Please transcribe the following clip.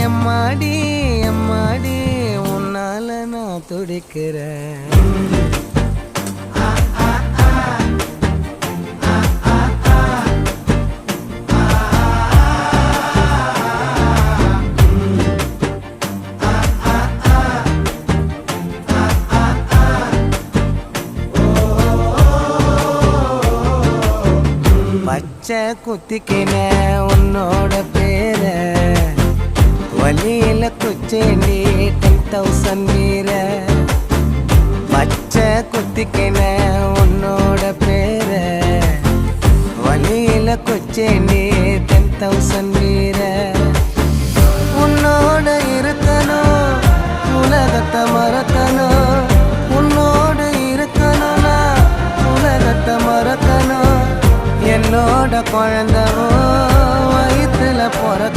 எம்மாடி எம்மாடி உன்னால நான் துடிக்கிறேன். பச்சை குத்திக்கின உன்னோட பேர வலியில குச்சேண்டி 10,000 வீர. பச்சை குத்திக்கின உன்னோட பேர வலியில குச்சேண்டி 10,000 வீர. உன்னோட இருக்கணும் உலகத்தை மறக்கணும். உன்னோட இருக்கணும்னா உலகத்தை மறக்கணும். என்னோட குழந்தவோ வயிற்றுல பிறக்கணும்.